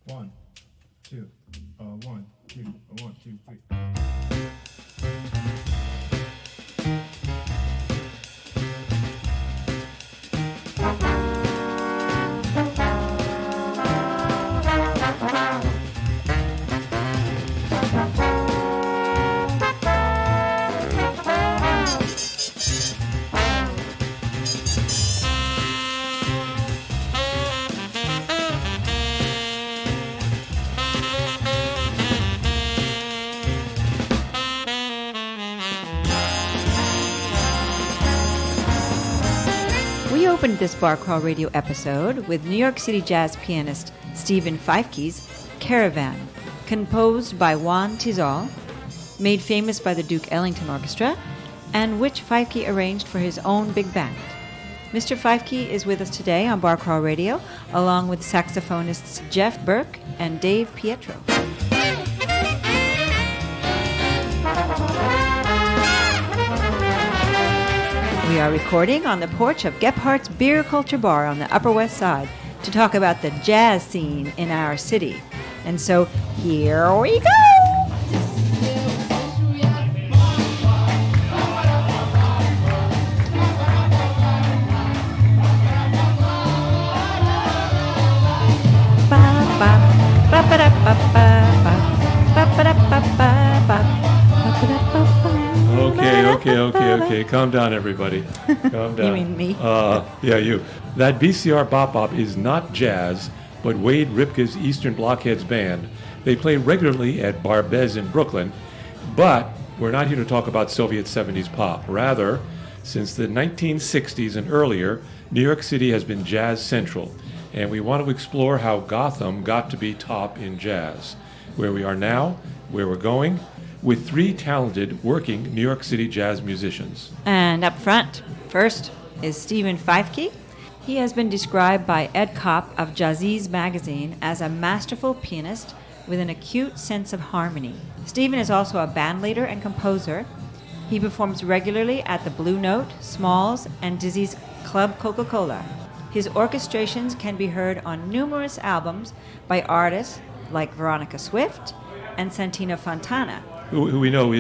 One, two, 1, 2, 1, 2, 3. We opened this Bar Crawl Radio episode with New York City jazz pianist Stephen Feifke's Caravan, composed by Juan Tizol, made famous by the Duke Ellington Orchestra, and which Feifke arranged for his own big band. Mr. Feifke is with us today on Bar Crawl Radio, along with saxophonists Jeff Burke and Dave Pietro. We are recording on the porch of Gephardt's Beer Culture Bar on the Upper West Side to talk about the jazz scene in our city. And so here we go! Okay. Calm down, everybody. Calm down. You mean me? Yeah, you. That VCR Bop Bop is not jazz, but Wade Ripke's Eastern Blockheads Band. They play regularly at Barbez in Brooklyn, but we're not here to talk about Soviet 70s pop. Rather, since the 1960s and earlier, New York City has been jazz central, and we want to explore how Gotham got to be top in jazz, where we are now, where we're going, with three talented working New York City jazz musicians. And up front, first is Stephen Feifke. He has been described by Ed Kopp of Jazziz magazine as a masterful pianist with an acute sense of harmony. Stephen is also a bandleader and composer. He performs regularly at the Blue Note, Smalls, and Dizzy's Club Coca-Cola. His orchestrations can be heard on numerous albums by artists like Veronica Swift and Santino Fontana. Who we know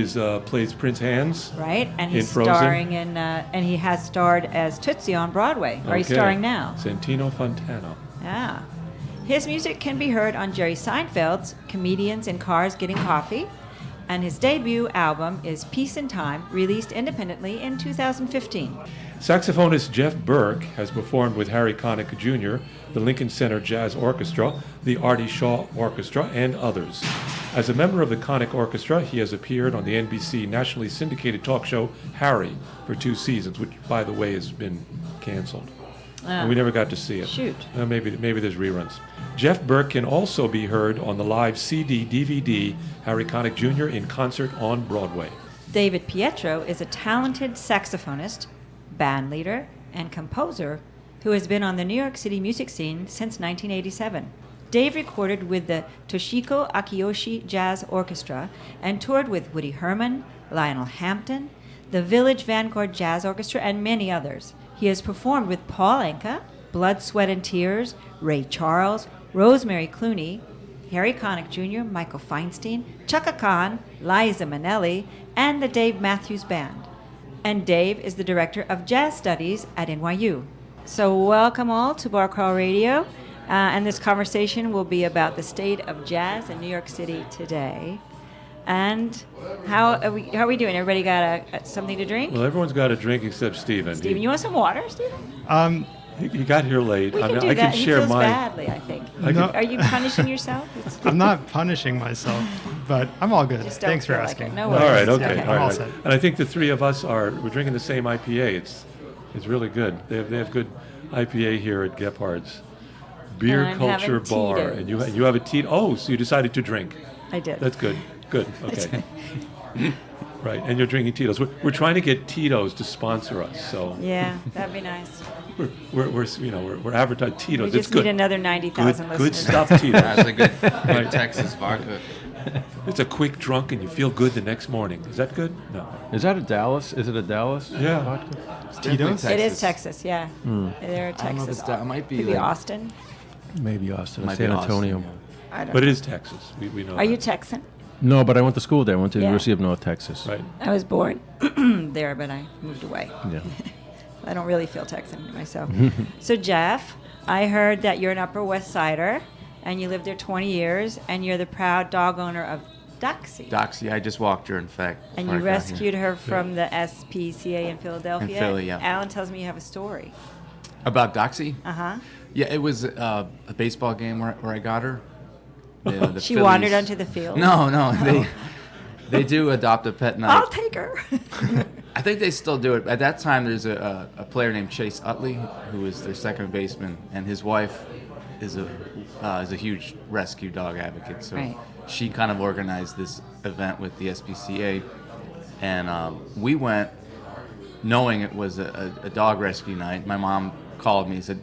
plays Prince Hans, right? And he's in Frozen. Starring in, and he has starred as Tootsie on Broadway. Or he's starring now. Santino Fontana. Yeah. His music can be heard on Jerry Seinfeld's Comedians in Cars Getting Coffee, and his debut album is Peace and Time, released independently in 2015. Saxophonist Jeff Burke has performed with Harry Connick Jr., the Lincoln Center Jazz Orchestra, the Artie Shaw Orchestra, and others. As a member of the Connick Orchestra, he has appeared on the NBC nationally syndicated talk show Harry for 2 seasons, which, by the way, has been canceled. And we never got to see it. Shoot. Maybe there's reruns. Jeff Burke can also be heard on the live CD/DVD Harry Connick Jr. in concert on Broadway. David Pietro is a talented saxophonist, bandleader, and composer who has been on the New York City music scene since 1987. Dave recorded with the Toshiko Akiyoshi Jazz Orchestra and toured with Woody Herman, Lionel Hampton, the Village Vanguard Jazz Orchestra, and many others. He has performed with Paul Anka, Blood, Sweat, and Tears, Ray Charles, Rosemary Clooney, Harry Connick Jr., Michael Feinstein, Chaka Khan, Liza Minnelli, and the Dave Matthews Band. And Dave is the Director of Jazz Studies at NYU. So welcome all to Bar Crawl Radio. And this conversation will be about the state of jazz in New York City today. And how are we doing? Everybody got something to drink? Well, everyone's got a drink except Stephen. Stephen, you want some water, Stephen? You got here late. We can do I that. can share he feels mine. badly, I think. No. Are you punishing yourself? I'm not punishing myself, but I'm all good. Just don't Thanks for feel like asking. it. No All worries. right, okay. Okay. All I'm all right. set. And I think the three of us we're drinking the same IPA. It's really good. They have good IPA here at Gephardt's Beer And I'm Culture having Bar. Tito's. And you have a Tito. Oh, so you decided to drink. I did. That's good. Good. Okay. Right, and you're drinking Tito's. We're trying to get Tito's to sponsor us. So Yeah, that'd be nice. we're advertising Tito's. We It's just good. need another 90,000 Good listeners. stuff, Tito's. That's a good Right. Texas vodka. It's a quick drunk and you feel good the next morning. Is that good? No. Is that a Dallas? Is it a Dallas Yeah. vodka? Tito's? It is Texas, yeah. They're I don't know if Texas. it's it might be Maybe like, Austin. Maybe Austin, Might San be Austin, Antonio. yeah. I don't But it know. is Texas. We know Are you that. Texan? No, but I went to school there. I went to the Yeah. University of North Texas. Right. I was born there, but I moved away. Yeah. I don't really feel Texan myself. So, Jeff, I heard that you're an Upper West Sider, and you lived there 20 years, and you're the proud dog owner of Doxy. Doxy, I just walked her, in fact. And before you I got here. rescued her from the SPCA in Philadelphia. In Philly, yeah. Alan tells me you have a story. About Doxy? Uh-huh. Yeah, it was a baseball game where I got her. The She Phillies- wandered onto the field. No, they do adopt a pet night. I'll take her. I think they still do it. At that time, there's a player named Chase Utley, who is their second baseman, and his wife is a huge rescue dog advocate. So Right. she kind of organized this event with the SPCA, and we went knowing it was a dog rescue night. My mom called me and said,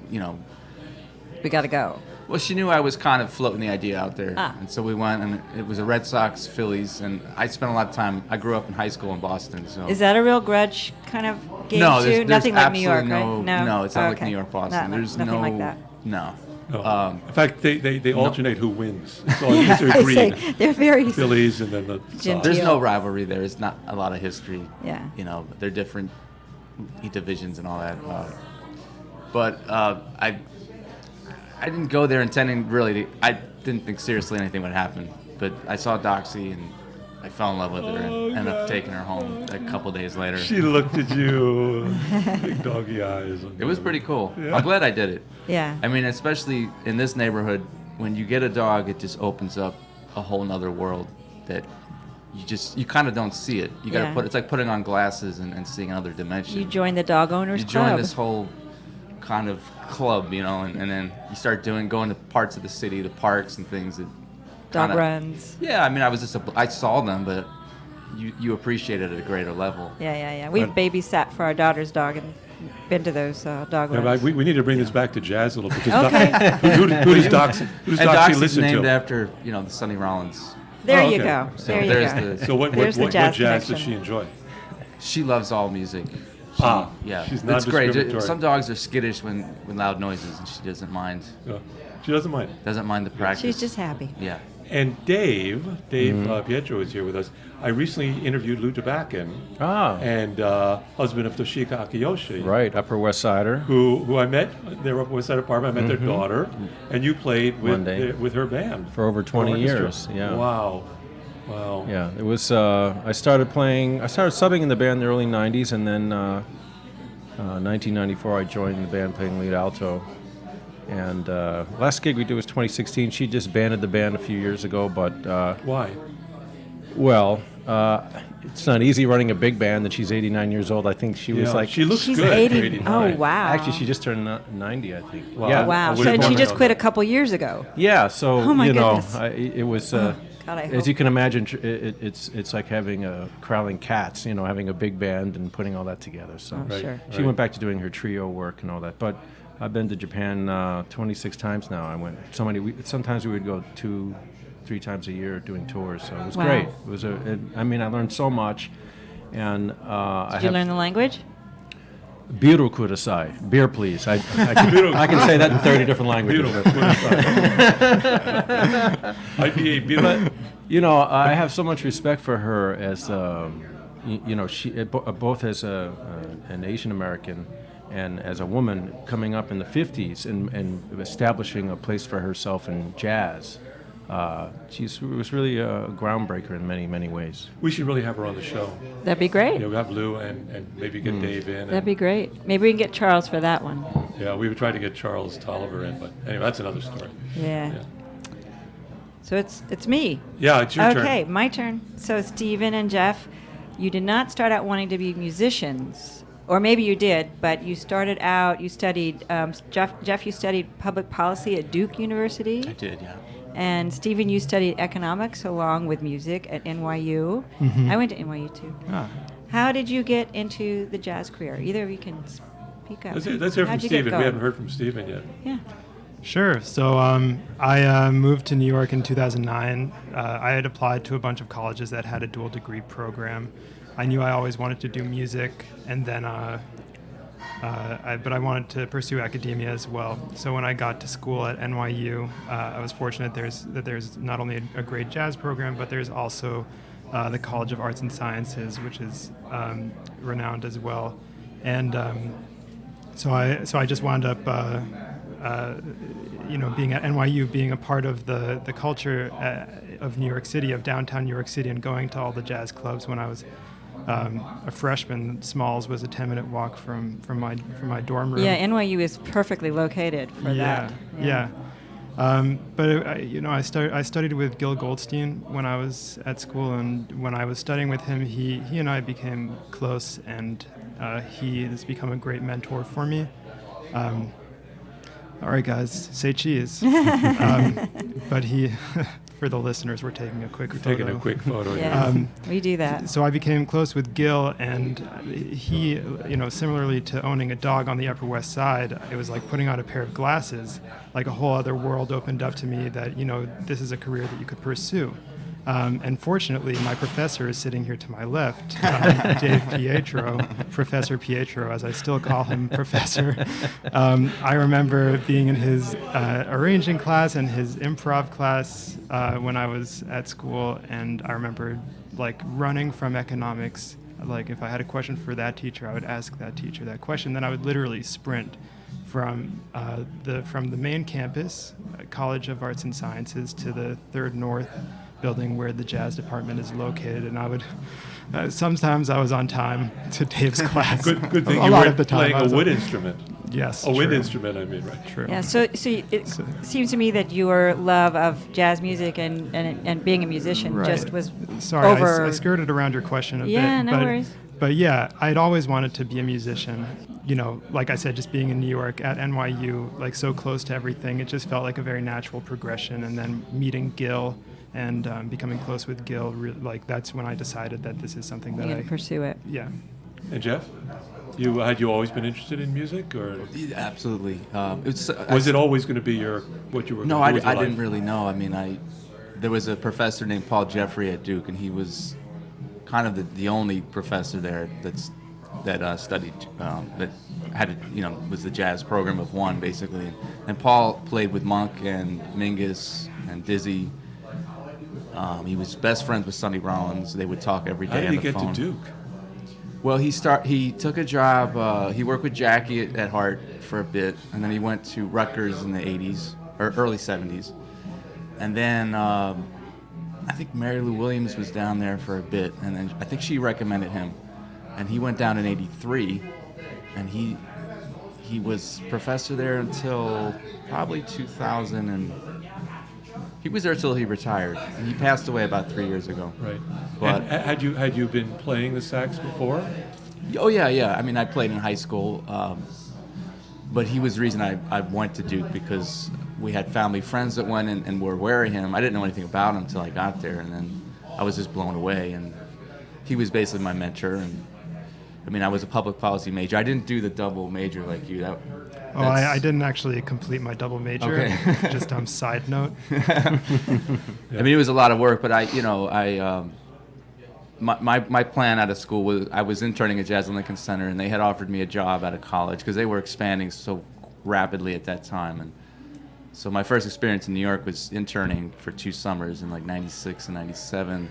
We got to go. well, she knew I was kind of floating the idea out there. Ah. And so we went, and it was a Red Sox, Phillies, and I spent a lot of time. I grew up in high school in Boston. So Is that a real grudge kind of game no, too? there's Nothing like New York, absolutely right? No, it's not like Okay. New York, Boston. There's nothing no, like that. No. No. In fact, they alternate who wins. It's all Yeah, these are I green. say they're very. Phillies and then the Genteel. Sox. There's no rivalry there. It's not a lot of history. Yeah. They're different divisions and all that. But I didn't go there intending really I didn't think seriously anything would happen. But I saw Doxy and I fell in love with her and ended up taking her home a couple days later. She looked at you, big doggy eyes. It was pretty cool. Yeah. I'm glad I did it. Yeah. I mean, especially in this neighborhood, when you get a dog, it just opens up a whole nother world that you kind of don't see it. You got to Yeah. it's like putting on glasses and seeing another dimension. You joined the dog owners You club. join this whole kind of club, and then you start going to parts of the city, the parks and things that dog kinda- runs. Yeah, I mean, I saw them, but you appreciate it at a greater level. Yeah. We've babysat for our daughter's dog and been to those dog Yeah, runs. but we need to bring this back to jazz a little bit. Okay. Who does Doxy And Doxy Doxy's listen named to? after the Sonny Rollins. There Oh, you okay. go. So There you there's go. the- So what There's the jazz jazz does she connection. enjoy? She loves all music. She's It's great. non-discriminatory. Some dogs are skittish when loud noises, and she doesn't mind. Yeah. She doesn't mind. Doesn't mind the practice. She's just happy. Yeah. And Dave Pietro is here with us. I recently interviewed Lou Tabakin, and husband of Toshika Akiyoshi, Right, Upper West Sider. who I met their Upper West Side apartment. I met their daughter, and you played One day. with her band For over 20 orchestra. years, yeah. Wow. Yeah, it was. I started subbing in the band in the early '90s, and then 1994 I joined the band playing lead alto. And last gig we did was 2016. She disbanded the band a few years ago, but Why? well, it's not easy running a big band. That she's 89 years old. I think she was Yeah, like. she looks She's good. for 80. 89. Oh, wow. Actually, she just turned 90, I think. Wow. Yeah. I Wow. would've So and she never just known quit a that. couple years ago. Yeah, so Oh, my you know, goodness. it was. God, I hope. As you can imagine, it's like having crowding cats. Having a big band and putting all that together. So Oh, sure. she went back to doing her trio work and all that. But I've been to Japan 26 times now. I went so many. Sometimes we would go 2-3 times a year doing tours. So it was Wow. great. It was I learned so much. And Did you learn the language? Biru kudasai. Beer, please. I can say that in 30 different languages. Beautiful. IPA beautiful. I have so much respect for her as, she both as an Asian American and as a woman coming up in the 50s and establishing a place for herself in jazz. She was really a groundbreaker in many, many ways. We should really have her on the show. That'd be great. We have Lou and maybe get Dave in. That'd be great. Maybe we can get Charles for that one. Yeah, we would try to get Charles Tolliver in, but anyway, that's another story. Yeah. Yeah. So it's me. Yeah, it's your turn. Okay, my turn. So Stephen and Jeff, you did not start out wanting to be musicians, or maybe you did, but you started out. You studied. Jeff, you studied public policy at Duke University. I did, yeah. And Stephen, you studied economics along with music at NYU. I went to NYU too. Ah. How did you get into the jazz career? Either of you can speak up. Let's hear from How'd you get Stephen. We going? haven't heard from Stephen yet. Yeah. Sure. So I moved to New York in 2009. I had applied to a bunch of colleges that had a dual degree program. I knew I always wanted to do music, and then but I wanted to pursue academia as well. So when I got to school at NYU, I was fortunate that there's not only a great jazz program, but there's also the College of Arts and Sciences, which is renowned as well. And so I just wound up, being at NYU, being a part of the culture of New York City, of downtown New York City, and going to all the jazz clubs when I was a freshman. Smalls was a 10-minute walk from my dorm room. Yeah, NYU is perfectly located for that. Yeah. But I studied with Gil Goldstein when I was at school, and when I was studying with him, he and I became close, and he has become a great mentor for me. All right, guys, say cheese. But he, for the listeners, we're taking a quick photo. Taking a quick photo. Yes, we do that. So I became close with Gil, and he, similarly to owning a dog on the Upper West Side, it was like putting on a pair of glasses. Like a whole other world opened up to me that, this is a career that you could pursue. And fortunately, my professor is sitting here to my left, Dave Pietro, Professor Pietro, as I still call him, Professor. I remember being in his arranging class and his improv class when I was at school, and I remember running from economics. Like if I had a question for that teacher, I would ask that teacher that question. Then I would literally sprint from the main campus, College of Arts and Sciences, to the Third North building where the jazz department is located, and I would sometimes I was on time to Dave's class. Good thing a you lot weren't of the time playing a wood instrument. Yes, A wind true. instrument, I mean, right? True. Yeah, so it seems to me that your love of jazz music and being a musician Right. just was Sorry, over. I skirted around your question a bit. Yeah, no but, worries. But yeah, I'd always wanted to be a musician. Like I said, just being in New York at NYU, so close to everything, it just felt like a very natural progression. And then meeting Gil and becoming close with Gil, that's when I decided that this is something that You're gonna pursue it. Yeah. And Jeff, had you always been interested in music, or Yeah, absolutely. was it always going to be what you were? No, gonna do with I your didn't life? really know. I mean, there was a professor named Paul Jeffrey at Duke, and he was kind of the only professor there that studied that had was the jazz program of one basically. And Paul played with Monk and Mingus and Dizzy. He was best friends with Sonny Rollins. They would talk every How day did on he the get phone. to Duke? Well, he took a job. He worked with Jackie at Hart for a bit, and then he went to Rutgers in the 80s or early 70s. And then I think Mary Lou Williams was down there for a bit, and then I think she recommended him. And he went down in 83, and he was professor there until probably 2000, and he was there till he retired. And he passed away about 3 years ago. Right. But And had you been playing the sax before? oh yeah. I mean, I played in high school, but he was the reason I went to Duke, because we had family friends that went and were aware of him. I didn't know anything about him until I got there, and then I was just blown away. And he was basically my mentor. And I mean, I was a public policy major. I didn't do the double major like you. I didn't actually complete my double major. Okay. Just side note. I mean, it was a lot of work, but my plan out of school was I was interning at Jazz at Lincoln Center, and they had offered me a job out of college because they were expanding so rapidly at that time. And so my first experience in New York was interning for 2 summers in 96 and 97.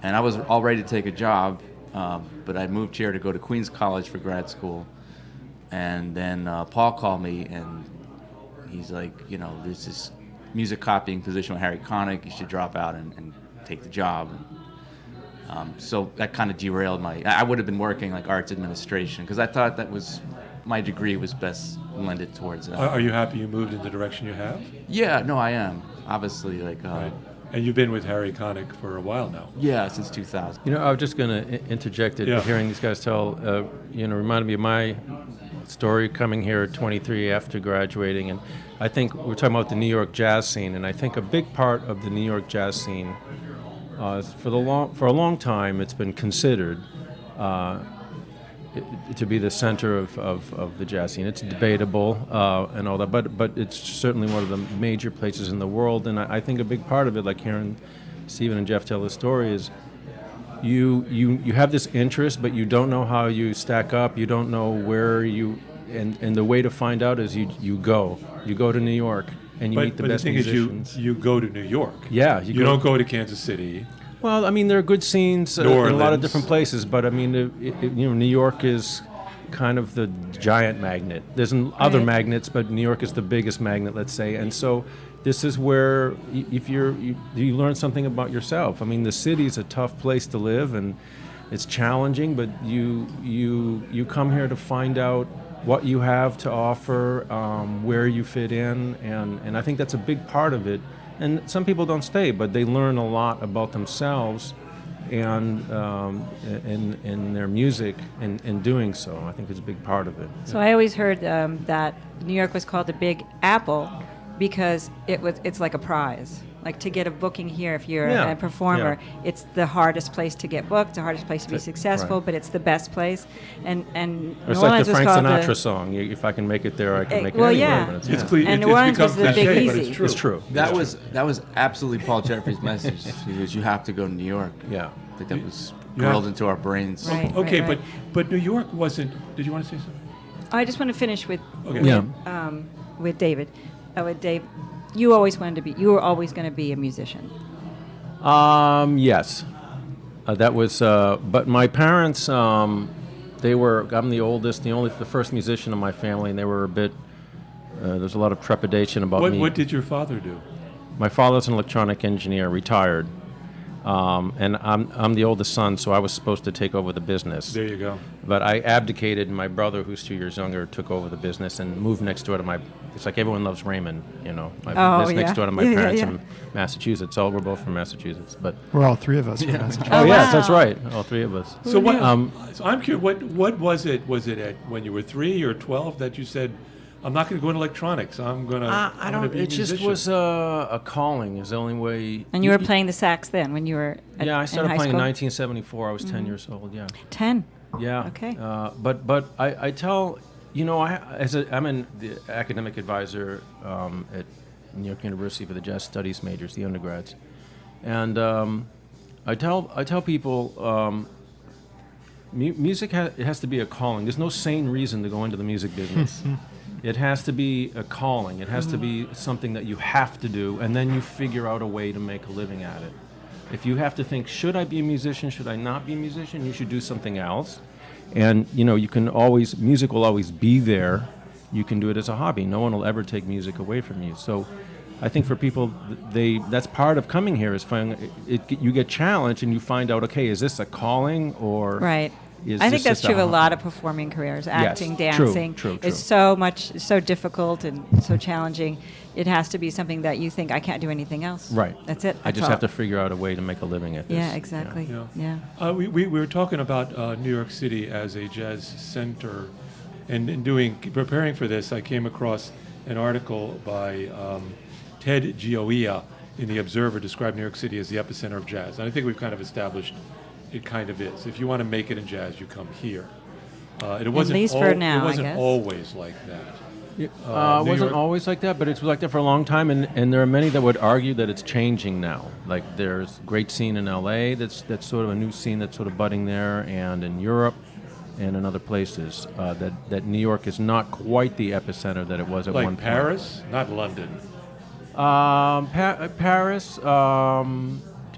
And I was all ready to take a job, but I moved here to go to Queens College for grad school. And then Paul called me, and he's like, there's this music copying position with Harry Connick. You should drop out and take the job. So that kind of derailed I would have been working arts administration, because I thought that was my degree was best lended towards that. Are you happy you moved in the direction you have? Yeah, no, I am. Obviously, Right. And you've been with Harry Connick for a while now. yeah, since 2000. I was just going to interject it. Yeah. Hearing these guys tell, reminded me of my story coming here at 23 after graduating. And I think we're talking about the New York jazz scene. And I think a big part of the New York jazz scene, for a long time, it's been considered to be the center of the jazz scene. It's debatable and all that, but it's certainly one of the major places in the world. And I think a big part of it, like hearing Stephen and Jeff tell the story, is you have this interest, but you don't know how you stack up. You don't know where you and the way to find out is you go to New York and you meet the but best the thing musicians. is, you go to New York. Yeah, You don't go to Kansas City. Well, I mean, there are good scenes in New a lot of Orleans. different places, but I mean, New York is kind of the giant magnet. There's other Right. magnets, but New York is the biggest magnet, let's say. And so this is where if you learn something about yourself. I mean, the city's a tough place to live, and it's challenging, but you come here to find out what you have to offer, where you fit in, and I think that's a big part of it. And some people don't stay, but they learn a lot about themselves and in their music in doing so. I think it's a big part of it. So I always heard that New York was called the Big Apple because it's like a prize. Like to get a booking here, if you're Yeah, a performer, yeah. it's the hardest place to get booked, the hardest place to be successful, right. but it's the best place. And It's New like Orleans the was Frank called Sinatra song. If I can make it there, I can make it well, anywhere. yeah. But It's it's, clear. And it New Orleans becomes was the Big cliche, but Easy. it's true. It's true. That was absolutely Paul Jeffrey's message. He goes, "You have to go to New York." Yeah. I think that was You drilled have- into our brains. Right. Okay, right. but New York wasn't. Did you want to say something? I just want to finish with Okay. Yeah. with David. With Dave, you always wanted to be. You were always going to be a musician. Yes. That was, but my parents, I'm the oldest, the first musician in my family, and they were a bit, there's a lot of trepidation about me. What did your father do? My father's an electronic engineer, retired, and I'm the oldest son, so I was supposed to take over the business. There you go. But I abdicated, and my brother, who's 2 years younger, took over the business and moved next door to my. It's like everyone loves Raymond, my Oh, business next yeah. door to my Yeah, yeah, parents yeah. in Massachusetts. All we're both from Massachusetts, but We're all three of us from Massachusetts. oh yes, wow. that's right, all three of us. So what? Um, So I'm curious. What was it? Was it at when you were 3 or 12 that you said, "I'm not going to go into electronics. I'm going to." I don't. Be a It just musician." was a calling. Is the only way. And you were playing the sax then when you were Yeah, I started in high playing in school? 1974. I was 10 years old. Yeah. 10. Yeah. Okay. But I tell I'm the academic advisor at New York University for the jazz studies majors, the undergrads, and I tell people music it has to be a calling. There's no sane reason to go into the music business. It has to be a calling. It has to be something that you have to do, and then you figure out a way to make a living at it. If you have to think, should I be a musician? Should I not be a musician? You should do something else. And you can always, music will always be there. You can do it as a hobby. No one will ever take music away from you. So I think for people, that's part of coming here is finding, you get challenged and you find out, okay, is this a calling or Right. is I this think that's just true of a hobby? lot of performing careers. Acting, true, dancing true. is so difficult and so challenging. It has to be something that you think, I can't do anything else. Right. That's it. I just have to figure out a way to make a living at this. Yeah, exactly. Yeah. Yeah. We were talking about New York City as a jazz center, and in preparing for this, I came across an article by Ted Gioia in the Observer described New York City as the epicenter of jazz. And I think we've kind of established it kind of is. If you want to make it in jazz, you come here. It wasn't least for now, It I wasn't guess. always like that. It New wasn't York- always like that, but it's like that for a long time, and there are many that would argue that it's changing now. Like there's a great scene in LA that's sort of a new scene that's sort of budding there, and in Europe and in other places. That New York is not quite the epicenter that it was at Like one point. Paris, not London. Paris,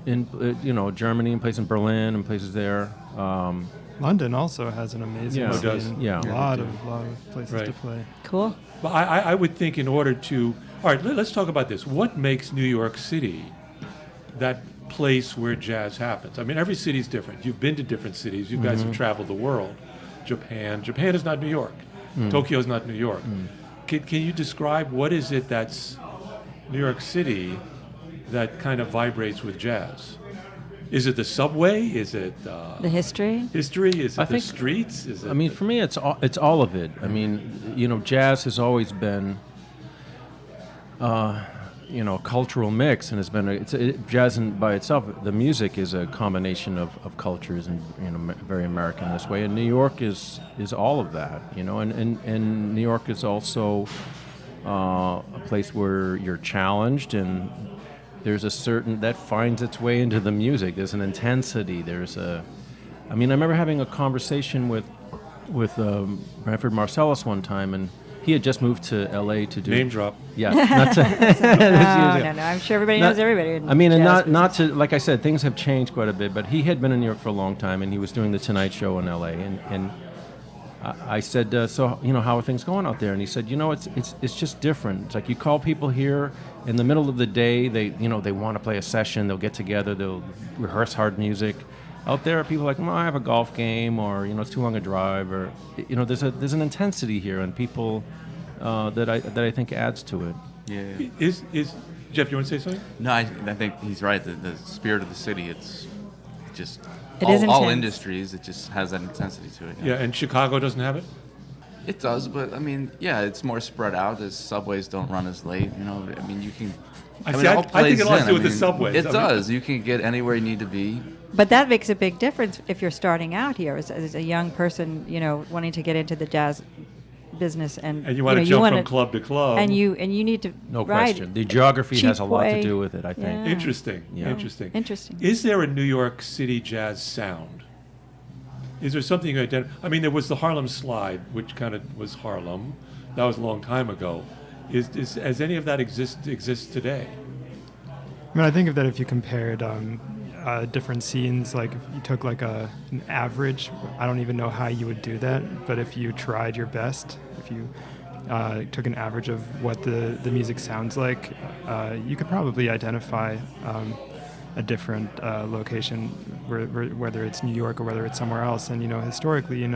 in Germany, and places in Berlin, and places there. London also has an amazing Yeah. Oh, it does. scene. Yeah. A lot of places Right. to play. Cool. But I would think in order to, all right, let's talk about this. What makes New York City that place where jazz happens? I mean, every city's different. You've been to different cities. You guys have traveled the world. Japan is not New York. Tokyo is not New York. Can you describe what is it that's New York City that kind of vibrates with jazz? Is it the subway? Is it The history? history? Is it I the think- streets? Is it I mean, for me, it's all of it. I mean, jazz has always been, a cultural mix, and it's been jazz by itself. The music is a combination of cultures, and very American in this way. And New York is all of that, and New York is also a place where you're challenged, and there's a certain that finds its way into the music. There's an intensity. I remember having a conversation with with Branford Marsalis one time, and he had just moved to L.A. to do Name drop. Yeah, not to. No. I'm sure everybody knows everybody. in I mean, and jazz not to, like I said, things have changed quite a bit. But he had been in New York for a long time, and he was doing the Tonight Show in L.A. And I said, so how are things going out there? And he said, it's just different. It's like you call people here in the middle of the day. They want to play a session. They'll get together. They'll rehearse hard music. Out there, people are like, I have a golf game, or it's too long a drive, or there's an intensity here, and people that I think adds to it. Yeah. Is Jeff? You want to say something? No, I think he's right. The spirit of the city, it's just It is all intense. industries. It just has that intensity to it. Yeah, and Chicago doesn't have it. It does, but I mean, yeah, it's more spread out. The subways don't run as late. I mean, you can. I it all think it plays has to in. do with the subways. It I mean- does. You can get anywhere you need to be. But that makes a big difference if you're starting out here as a young person, wanting to get into the jazz business, and And you want to jump from club to club. and you need to No ride question. The geography has a lot to cheap do way. with it, I think. Yeah. Interesting. Yeah. Interesting. Interesting. Is there a New York City jazz sound? Is there something you identify? I mean, there was the Harlem Slide, which kind of was Harlem. That was a long time ago. Has any of that exists today? I mean, I think of that if you compared different scenes, like if you took like an average, I don't even know how you would do that, but if you tried your best, if you took an average of what the music sounds like, you could probably identify a different location, whether it's New York or whether it's somewhere else. And historically,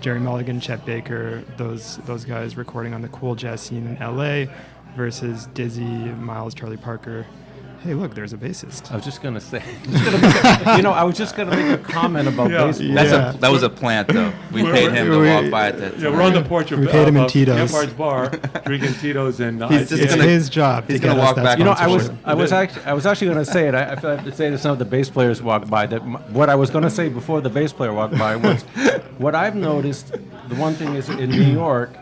Jerry Mulligan, Chet Baker, those guys recording on the cool jazz scene in L.A. versus Dizzy, Miles, Charlie Parker. Hey, look, there's a bassist. I was just gonna say, I was just gonna make a comment about Yeah. baseball. That was a plant, though. We paid him to walk by at that time. Yeah, we're on the porch of We paid him in of Tito's. Gepard's Bar, drinking Tito's, and He's just It's gonna- his job to he's get gonna us walk that back. sponsorship. I was actually going to say it. I feel I have to say to some of the bass players walk by that what I was going to say before the bass player walked by was what I've noticed. The one thing is in New York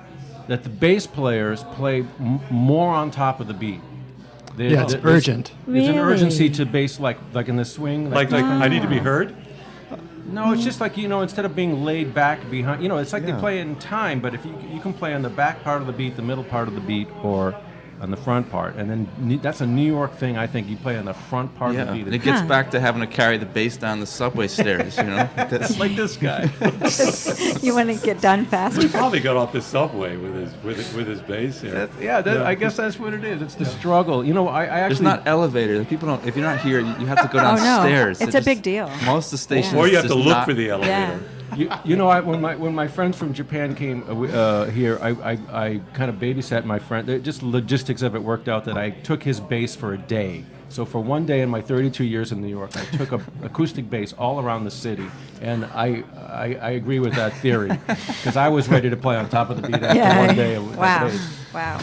that the bass players play more on top of the beat. Yeah, it's urgent. There's an Really? urgency to bass, like in the swing. like I need to be heard. No, it's just like instead of being laid back behind, it's like Yeah. they play it in time. But if you can play on the back part of the beat, the middle part of the beat, or on the front part, and then that's a New York thing. I think you play on the front part Yeah, of the beat. and it gets back to having to carry the bass down the subway stairs. That's like this guy. You want to get done He faster. probably got off the subway with his bass here. I guess that's what it is. It's the struggle. I actually. There's not elevator. People don't. If you're not here, you have to go Oh, no. downstairs. It's It a big deal. Most of the stations. Or you have just to look not- for the elevator. Yeah. When my friends from Japan came here, I kind of babysat my friend. Just logistics of it worked out that I took his bass for a day. So for one day in my 32 years in New York, I took a acoustic bass all around the city, and I agree with that theory because I was ready to play on top of the beat after one day of Wow. bass. Wow.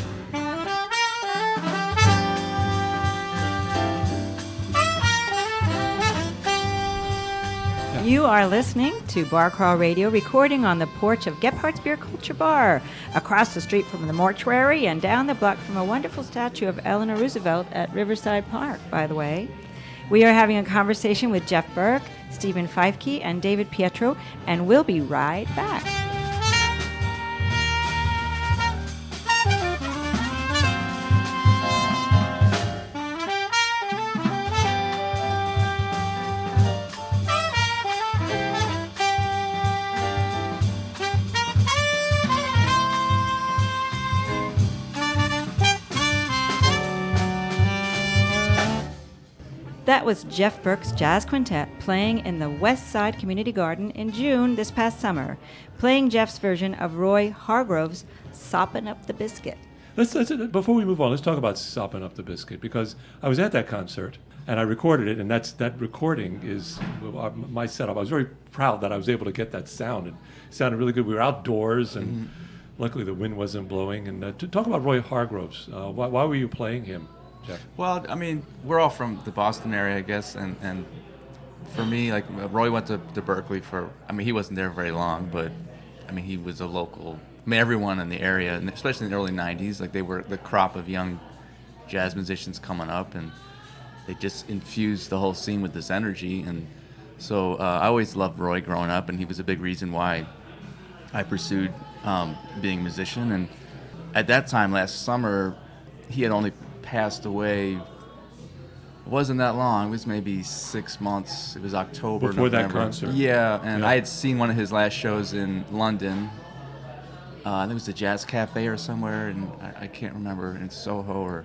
You are listening to Bar Crawl Radio, recording on the porch of Gephardt's Beer Culture Bar, across the street from the mortuary and down the block from a wonderful statue of Eleanor Roosevelt at Riverside Park, by the way. We are having a conversation with Jeff Burke, Stephen Feifke, and David Pietro, and we'll be right back. That was Jeff Burke's Jazz Quintet playing in the West Side Community Garden in June this past summer, playing Jeff's version of Roy Hargrove's Soppin' Up the Biscuit. Let's before we move on, let's talk about Soppin' Up the Biscuit, because I was at that concert and I recorded it, and that recording is my setup. I was very proud that I was able to get that sound. It sounded really good. We were outdoors, and luckily the wind wasn't blowing. And to talk about Roy Hargroves, why were you playing him, Jeff? Well, I mean, we're all from the Boston area, I guess, and for me, like Roy went to Berkeley he wasn't there very long, but I mean, he was a local. I mean, everyone in the area, and especially in the early '90s, like they were the crop of young jazz musicians coming up, and they just infused the whole scene with this energy. And so I always loved Roy growing up, and he was a big reason why I pursued being a musician. And at that time, last summer, he had only passed away. It wasn't that long. It was maybe 6 months. It was October, Before that November. concert. Yeah, and Yeah. I had seen one of his last shows in London. I think it was the Jazz Cafe or somewhere, and I can't remember, in Soho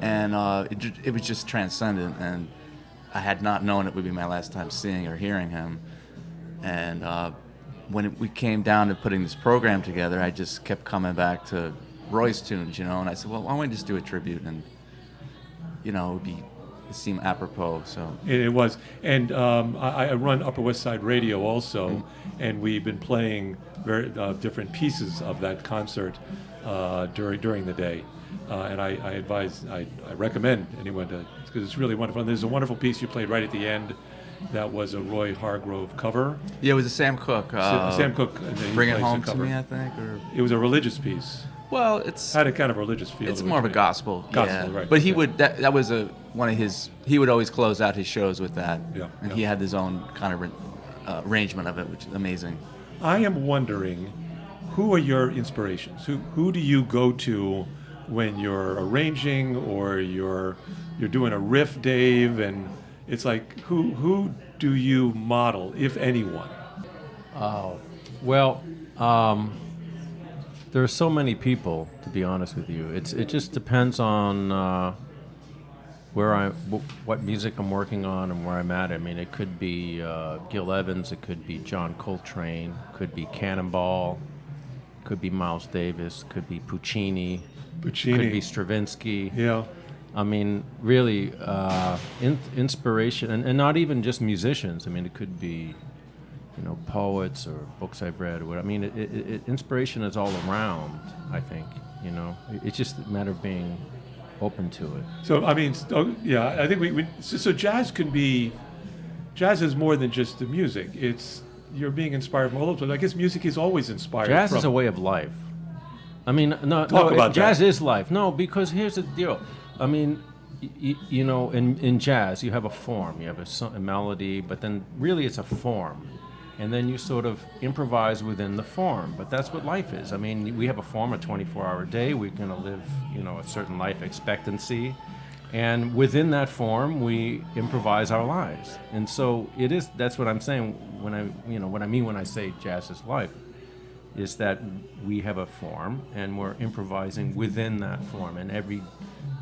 it was just transcendent, and I had not known it would be my last time seeing or hearing him. And when we came down to putting this program together, I just kept coming back to Roy's tunes, and I said, well, why don't we just do a tribute, and it seemed apropos. So It was, and I run Upper West Side Radio also, and we've been playing very different pieces of that concert during the day, and I recommend anyone to, because it's really wonderful. And there's a wonderful piece you played right at the end, that was a Roy Hargrove cover. yeah, it was a Sam Cooke. Sam Cooke, he Bring It plays the Home to cover. Me, I think, or It was a religious piece. well, it's Had a kind of religious feel. it's to it, more of a right? gospel. Gospel, yeah. right, But he yeah. would that was one of his. He would always close out his shows with that. Yeah, And yeah. he had his own kind of arrangement of it, which is amazing. I am wondering, who are your inspirations? Who do you go to when you're arranging or you're doing a riff, Dave? And it's like, who do you model, if anyone? Well, there are so many people, to be honest with you. It just depends on what music I'm working on and where I'm at. I mean, it could be Gil Evans, it could be John Coltrane, could be Cannonball, could be Miles Davis, could be Puccini, could be Stravinsky. Yeah. I mean, really, inspiration, and not even just musicians. I mean, it could be, poets or books I've read. Or what. I mean, inspiration is all around, I think, It's just a matter of being open to it. So I mean, I think so jazz is more than just the music. It's you're being inspired from all over. I guess music is always inspired. Jazz from, is a way of life. I mean, Talk about jazz that. is life. No, because here's the deal. I mean, in jazz, you have a form, you have a melody, but then really it's a form. And then you sort of improvise within the form. But that's what life is. I mean, we have a form, a 24-hour day. We're going to live, a certain life expectancy. And within that form, we improvise our lives. And so that's what I'm saying what I mean when I say jazz is life, is that we have a form and we're improvising within that form. And every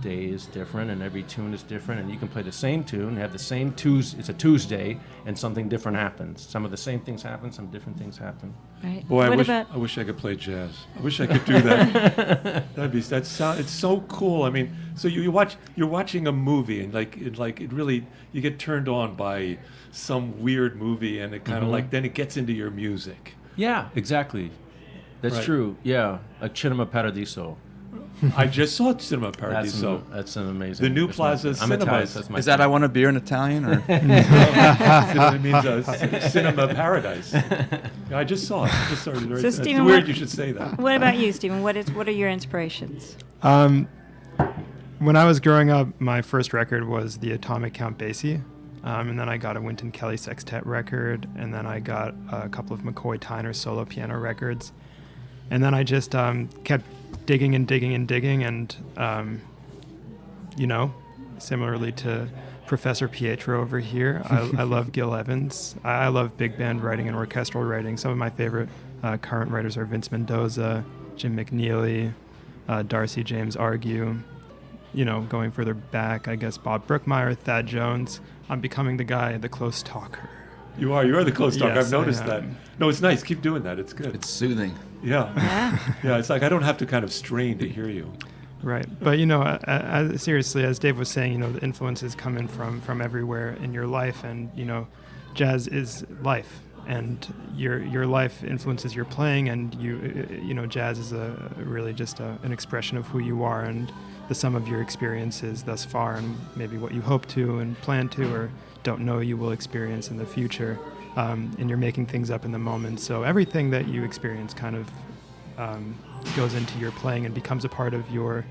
day is different and every tune is different, and you can play the same tune, have the same it's a Tuesday, and something different happens. Some of the same things happen, some different things happen. Right. Boy, What I wish I could play jazz. I wish I could do that. It's so cool. I mean, so you're watching a movie and it really, you get turned on by some weird movie, and it kind of then it gets into your music. Yeah, exactly. That's Right. true. Yeah, like Cinema Paradiso. I just saw Cinema Paradiso. That's an amazing. The new that's Plaza I'm Cinemas. Italian, so that's my Is that I Want a Beer in Italian? Or It means Cinema Paradise. I just saw it. So, It's Stephen, weird what- you should say that. What about you, Stephen? What are your inspirations? When I was growing up, my first record was the Atomic Count Basie, and then I got a Wynton Kelly Sextet record, and then I got a couple of McCoy Tyner solo piano records, and then I just kept digging and digging and digging, and similarly to Professor Pietro over here, I love Gil Evans. I love big band writing and orchestral writing. Some of my favorite current writers are Vince Mendoza, Jim McNeely, Darcy James Argue. Going further back, I guess Bob Brookmeyer, Thad Jones. I'm becoming the close talker. You're the close talker. Yes, I've noticed I that. am. No, it's nice. Keep doing that. It's good. it's soothing. Yeah. Yeah. Yeah, it's like I don't have to kind of strain to hear you. Right, but seriously, as Dave was saying, the influences come in from everywhere in your life, and jazz is life, and your life influences your playing, and jazz is really just an expression of who you are and the sum of your experiences thus far, and maybe what you hope to and plan to or don't know you will experience in the future, and you're making things up in the moment. So everything that you experience kind of goes into your playing and becomes a part of your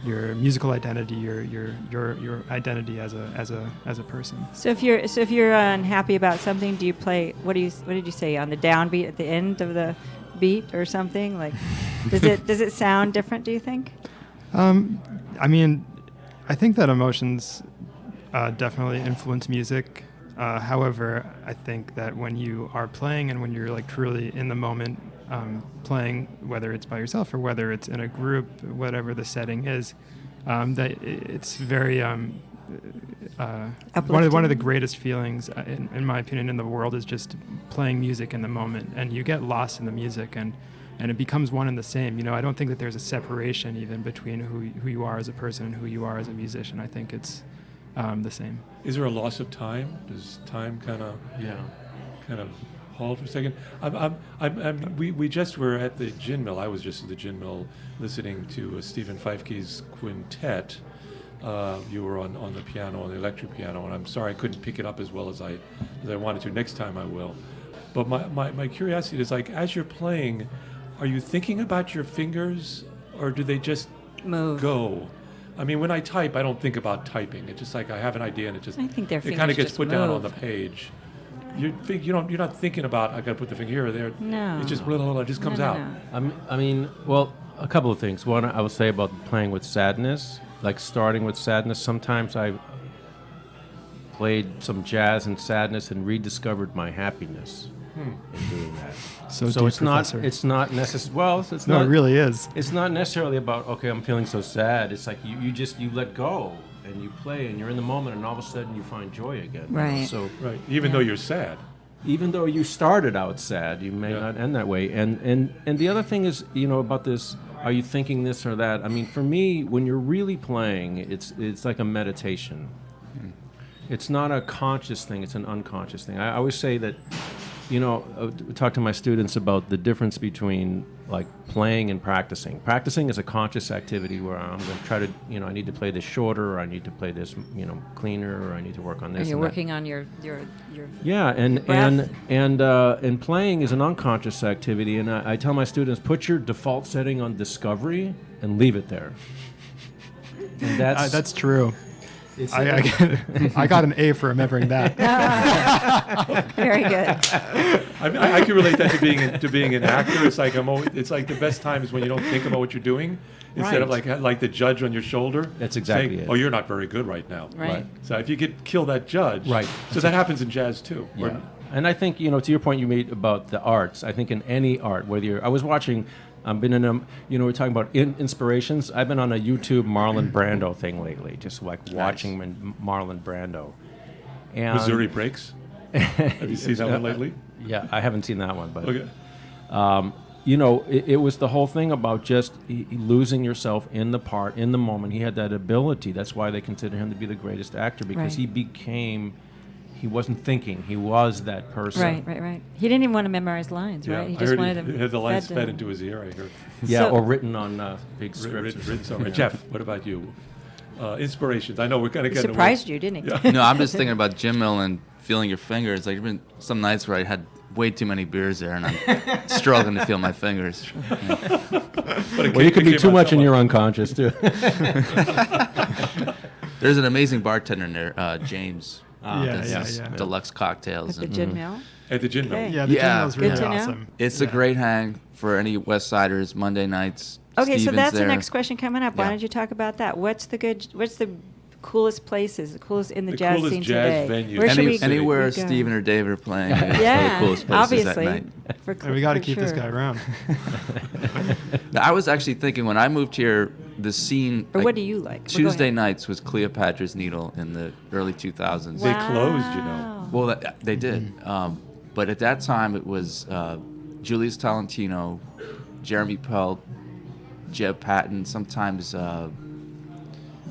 your musical identity, your identity as a person. So if you're unhappy about something, do you play? What did you say on the downbeat at the end of the beat or something? Like, does it sound different? Do you think? I mean, I think that emotions definitely influence music. However, I think that when you are playing and when you're like truly in the moment, playing, whether it's by yourself or whether it's in a group, whatever the setting is, that it's very one of the greatest feelings, in my opinion, in the world is just playing music in the moment, and you get lost in the music, and it becomes one and the same. You know, I don't think that there's a separation even between who you are as a person and who you are as a musician. I think it's the same. Is there a loss of time? Does time kind of halt for a second? We just were at the Gin Mill. I was just at the Gin Mill listening to Stephen Feifke's quintet. You were on the piano, on the electric piano, and I'm sorry I couldn't pick it up as well as I wanted to. Next time I will. But my curiosity is, like, as you're playing, are you thinking about your fingers, or do they just Move. go? I mean, when I type, I don't think about typing. It's just like I have an idea, and I think their it kind fingers of gets just put down on move. the page. You're not thinking about I got to put the finger here or there. No. It just blah, blah, blah, it just comes No. out. I mean, well, a couple of things. One, I would say about playing with sadness, like starting with sadness. Sometimes I played some jazz and sadness and rediscovered my happiness in doing that. So it's Professor. not necessary. Well, it's No, not. it really is. It's not necessarily about, okay, I'm feeling so sad. It's like you let go and you play and you're in the moment, and all of a sudden you find joy again. Right. So Right. Even though you're sad. even though you started out sad, you may Yeah. not end that way. And the other thing is, about this, are you thinking this or that? I mean, for me, when you're really playing, it's like a meditation. It's not a conscious thing, it's an unconscious thing. I always say that, talk to my students about the difference between like playing and practicing. Practicing is a conscious activity where I'm going to try to, I need to play this shorter, or I need to play this, cleaner, or I need to work on this. And you're and that. working on your Yeah, and breath. and playing is an unconscious activity, and I tell my students, put your default setting on discovery and leave it there. And That's true. it's, I got an A for remembering that. very good. I can relate that to being an actor. It's like it's like the best time is when you don't think about what you're doing, instead of like the judge on your shoulder. That's exactly saying, it. Oh, you're not very good right now. Right. So if you could kill that judge. Right. So that happens in jazz too. Yeah. And I think, to your point you made about the arts, I think in any art, I was watching, I've been in we're talking about inspirations. I've been on a YouTube Marlon Brando thing lately, just like watching Marlon Brando. And Missouri Breaks. Have you seen that one lately? Yeah, I haven't seen that one, but Okay. it was the whole thing about just losing yourself in the part, in the moment. He had that ability. That's why they consider him to be the greatest actor, because Right. he wasn't thinking. He was that person. Right. He didn't even want to memorize lines, right? He I just heard wanted he them had the lines to fed him. into his ear, I heard. Yeah, So- or written on big scripts. or Written something. somewhere. Jeff, what about you? Inspirations. I know we're kind of He getting surprised you, didn't he? Yeah. No, I'm just thinking about Jim Mill and feeling your fingers. Like, there's been some nights where I had way too many beers there, and I'm struggling to feel my fingers. But Well, you could be came too out much in somewhat. your unconscious too. There's an amazing bartender in there, James. does yeah, these yeah. Deluxe cocktails. At the and Gin Mill. At the Gin Mill. Yeah, the Yeah. Gin Mill's really Good to know. awesome. It's a great hang for any West Siders Monday nights. Okay, so Steven's that's there. the next question coming up. Why Yeah. don't you talk about that? What's the coolest places, the coolest in the The jazz coolest scene jazz today? venue. Where should we Anywhere we go? Steven or David are playing. It's one of the Yeah, coolest places obviously. that night. And we got to for keep this sure. guy around. Now, I was actually thinking when I moved here, the scene. Or what do you like? Well, go Tuesday ahead. nights was Cleopatra's Needle in the early 2000s. They closed, you know. Wow. Well, they did. But at that time, it was Julius Tolentino, Jeremy Pelt, Jeb Patton, sometimes the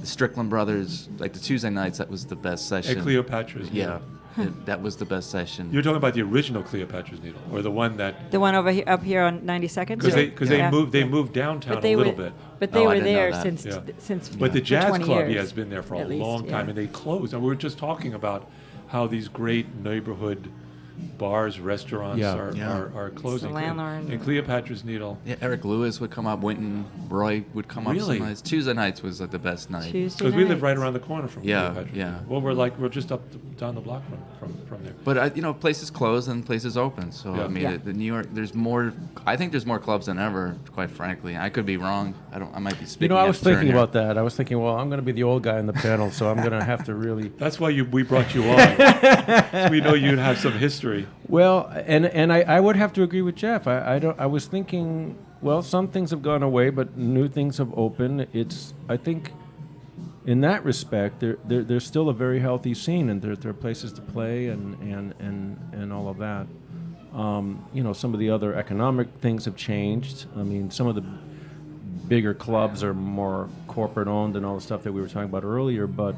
Strickland brothers. Like the Tuesday nights, that was the best session. At Cleopatra's Yeah, Needle. that was the best session. You're talking about the original Cleopatra's Needle, or the one that The one over here, up here on 92nd. because Yeah. they moved downtown But they a little were, bit. But they Oh, I were didn't know there that. since Yeah. since. But the for Jazz 20 Club years, has been there for a at least, long time, yeah. and they closed. And we were just talking about how these great neighborhood bars, restaurants Yeah. are closing. It's the landlord. And Cleopatra's Needle. Yeah, Eric Lewis would come up. Winton Roy would come up. Really? Some nights. Tuesday nights was like the best night. Tuesday Because we live nights. right around the corner from Yeah, Cleopatra's yeah. Needle. Well, we're just down the block from there. But places close and places open. So Yeah. I mean, Yeah. the New York, there's more. I think there's more clubs than ever. Quite frankly, I could be wrong. I might be speaking. I was out of turn thinking here. about that. I was thinking, well, I'm going to be the old guy in the panel, so I'm going to have to really. That's why we brought you on. So we know you'd have some history. Well, and I would have to agree with Jeff. I was thinking, well, some things have gone away, but new things have opened. I think, in that respect, there's still a very healthy scene, and there are places to play and all of that. Some of the other economic things have changed. I mean, some of the bigger clubs are more corporate owned and all the stuff that we were talking about earlier, but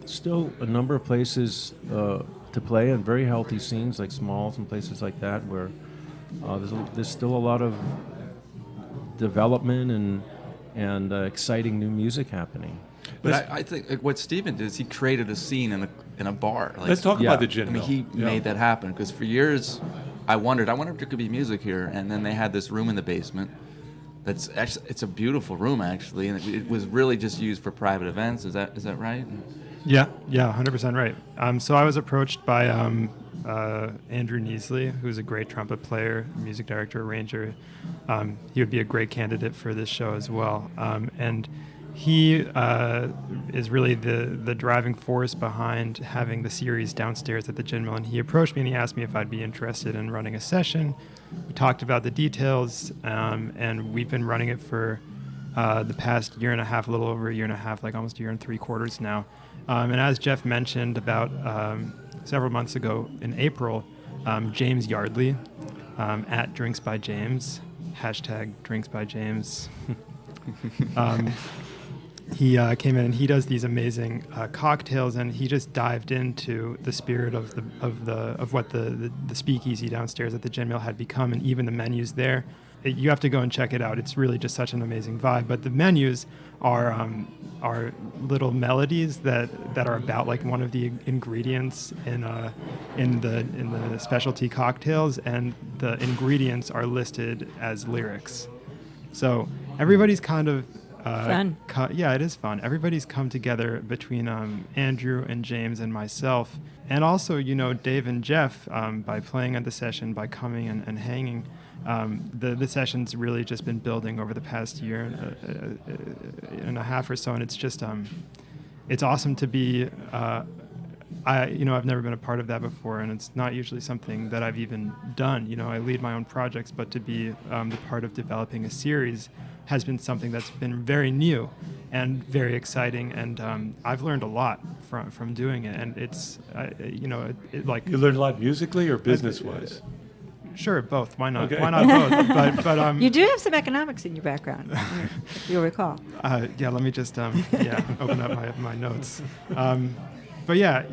still a number of places to play and very healthy scenes like Smalls and places like that where there's still a lot of development and exciting new music happening. But I think like, what Steven did is he created a scene in a bar. Like, Let's talk Yeah. about the gin I mean, mill. he made that happen because for years I wondered if there could be music here, and then they had this room in the basement. That's actually it's a beautiful room actually, and it was really just used for private events. Is that right? Yeah, 100% right. So I was approached by Andrew Neasley, who's a great trumpet player, music director, arranger. He would be a great candidate for this show as well. And he is really the driving force behind having the series downstairs at the Gin Mill. And he approached me and he asked me if I'd be interested in running a session. We talked about the details, and we've been running it for the past year and a half, a little over a year and a half, like almost a year and 3/4 now. And as Jeff mentioned about several months ago in April, James Yardley at Drinks by James, hashtag Drinks by James. He came in and he does these amazing cocktails, and he just dived into the spirit of what the speakeasy downstairs at the Gin Mill had become, and even the menus there. You have to go and check it out. It's really just such an amazing vibe. But the menus are little melodies that are about like one of the ingredients in the specialty cocktails, and the ingredients are listed as lyrics. So everybody's kind of Fun. Yeah, it is fun. Everybody's come together between Andrew and James and myself, and also Dave and Jeff by playing at the session, by coming and hanging. The session's really just been building over the past year and a half or so, and it's just it's awesome to be. I've never been a part of that before, and it's not usually something that I've even done. I lead my own projects, but to be the part of developing a series has been something that's been very new and very exciting, and I've learned a lot from doing it. And it's like You learned a lot musically or business-wise? Sure, both. Why not? Okay. Why not both? But You do have some economics in your background, you'll recall. yeah. Let me just open up my notes. But yeah,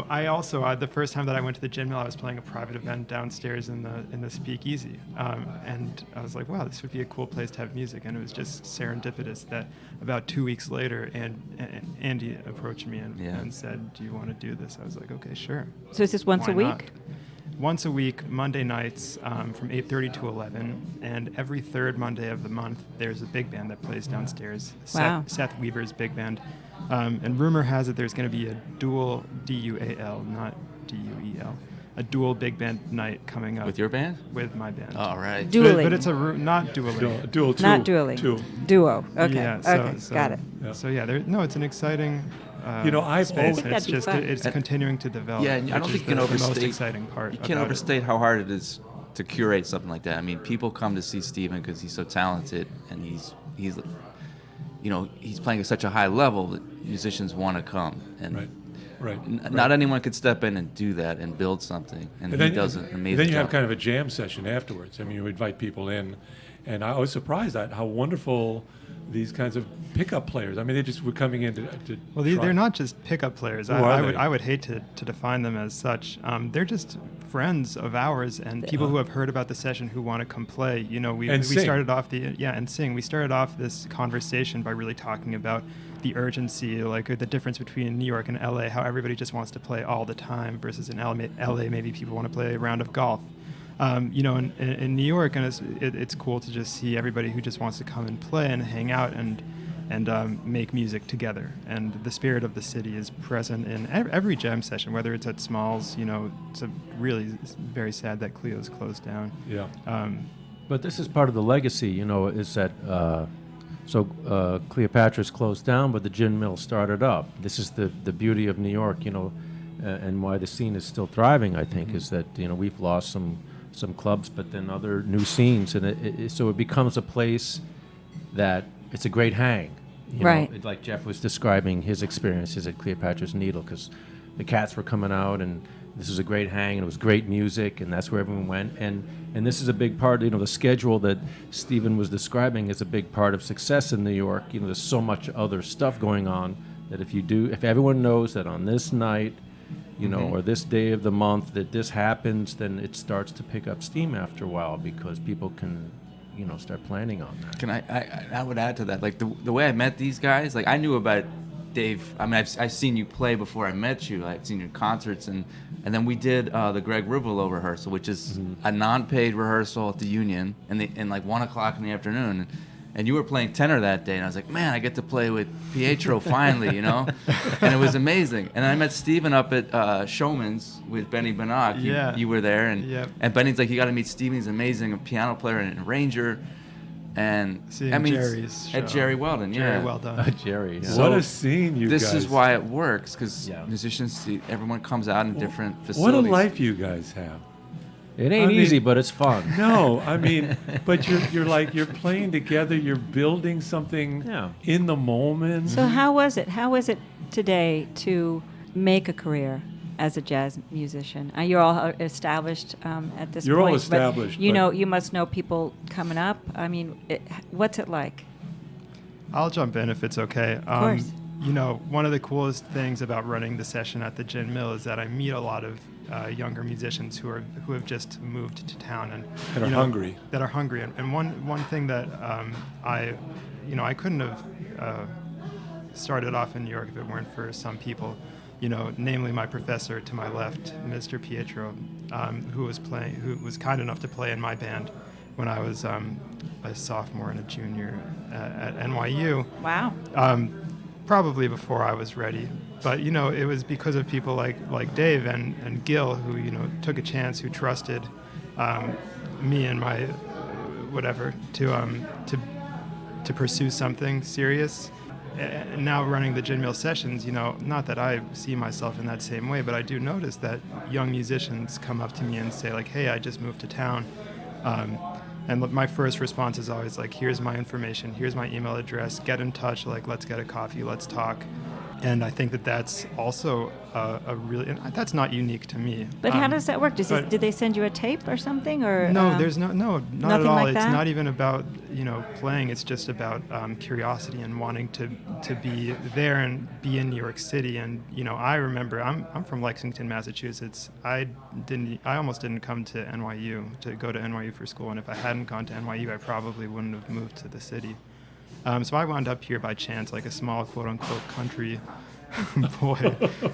I also the first time that I went to the Gin Mill, I was playing a private event downstairs in the speakeasy, and I was like, wow, this would be a cool place to have music. And it was just serendipitous that about 2 weeks later, Andy approached me and said, "Do you want to do this?" I was like, "Okay, sure." So is this once a Why week? not? Once a week, Monday nights from 8:30 to 11, and every third Monday of the month, there's a big band that plays downstairs. Wow. Seth Weaver's big band. And rumor has it there's going to be a dual DUAL, not DUEL, a dual big band night coming up. With your band? With my band. All right. Dueling. But it's not dueling. Dual two. Not dueling. Two. Duo. Okay. Yeah, okay. Got it. Yeah. So yeah, it's an exciting I've space. always- and That'd it's be just fun. it's continuing to develop. Yeah, and I don't which is think you can the most overstate. exciting part. You can't about it. overstate how hard it is to curate something like that. I mean, people come to see Steven because he's so talented, and he's playing at such a high level that musicians want to come. And Right. not anyone could step in and do that and build something. And he does an amazing And then you job. have kind of a jam session afterwards. I mean, you invite people in, and I was surprised at how wonderful these kinds of pickup players. I mean, they just were coming in to Well, try. they're not just pickup players. Who are they? I would hate to define them as such. They're just friends of ours and people who have heard about the session who want to come play. You know, we sing. started off and sing. We started off this conversation by really talking about the urgency, like the difference between New York and LA, how everybody just wants to play all the time versus in LA maybe people want to play a round of golf. You know, in New York, and it's cool to just see everybody who just wants to come and play and hang out and make music together. And the spirit of the city is present in every jam session, whether it's at Smalls. You know, it's really very sad that Cleo's closed down. Yeah. But this is part of the legacy, you know, is that Cleopatra's closed down, but the gin mill started up. This is the beauty of New York, you know, and why the scene is still thriving, I think, is that, you know, we've lost some clubs, but then other new scenes. And so it becomes a place that it's a great hang. You Right. know, like Jeff was describing his experiences at Cleopatra's Needle, because the cats were coming out, and this was a great hang, and it was great music, and that's where everyone went. And this is a big part, you know, the schedule that Stephen was describing is a big part of success in New York. You know, there's so much other stuff going on that if everyone knows that on this night, you know, or this day of the month that this happens, then it starts to pick up steam after a while, because people can, you know, start planning on that. Can I would add to that, like the way I met these guys, like I knew about Dave. I mean, I've seen you play before I met you. I've seen your concerts, and then we did the Greg Rivolo rehearsal, which is a non-paid rehearsal at the Union, and like 1 o'clock in the afternoon. And you were playing tenor that day, and I was like, man, I get to play with Pietro finally, you know? And it was amazing. And I met Steven up at Showman's with Benny Bannock. You were there, and Benny's like, you got to meet Steven. He's amazing, a piano player and arranger. And Seeing I mean, Jerry's at show. Jerry Weldon, yeah. Jerry well done. Jerry. Yeah. What a scene, you guys. This is why it works, because Yeah. musicians, everyone comes out in different What facilities. a life you guys have. It ain't I mean- easy, but it's fun. No, I mean, but you're playing together. You're building something Yeah. in the moment. So how was it? How is it today to make a career as a jazz musician? You're all established at this You're point. all established, But you but- know, you must know people coming up. I mean, what's it like? I'll jump in if it's okay. Of course. You know, one of the coolest things about running the session at the Gin Mill is that I meet a lot of younger musicians who have just moved to town and That are you know, hungry. That are hungry. And one thing that I couldn't have started off in New York if it weren't for some people, you know, namely my professor to my left, Mr. Pietro, who was kind enough to play in my band when I was a sophomore and a junior at NYU. Wow. Probably before I was ready, but you know, it was because of people like Dave and Gil, who, you know, took a chance, who trusted me and my whatever to pursue something serious. And now running the Gin Mill sessions, you know, not that I see myself in that same way, but I do notice that young musicians come up to me and say like, "Hey, I just moved to town." And my first response is always like, here's my information, here's my email address, get in touch, like, let's get a coffee, let's talk. And I think that that's also a really, and that's not unique to me. But how does that work? but- Did they send you a tape or something? Or No, there's not at nothing all. like It's that? not even about, you know, playing. It's just about curiosity and wanting to be there and be in New York City. And you know, I remember I'm from Lexington, Massachusetts. I almost didn't come to NYU to go to NYU for school. And if I hadn't gone to NYU, I probably wouldn't have moved to the city. So I wound up here by chance, like a small quote unquote country boy,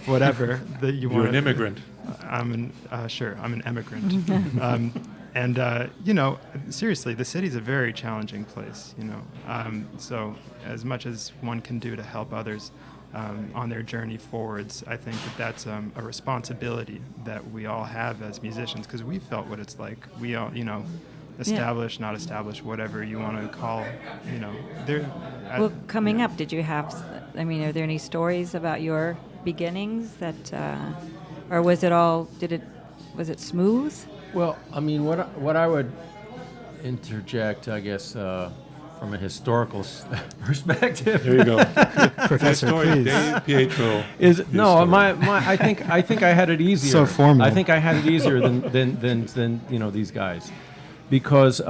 whatever that you want. You're an immigrant. I'm an immigrant. You know, seriously, the city's a very challenging place, you know. So as much as one can do to help others on their journey forwards, I think that that's a responsibility that we all have as musicians, because we felt what it's like. We all, you know, established, not established, whatever you want to call, you know. Well, coming up, did you have? I mean, are there any stories about your beginnings that, or was it all? Was it smooth? Well, I mean, what I would interject, I guess, from a historical perspective. There you go. Professor, Story, please. Dave Pietro. Is his no, story. I think I had it easier. So formal. I think I had it easier than you know, these guys, because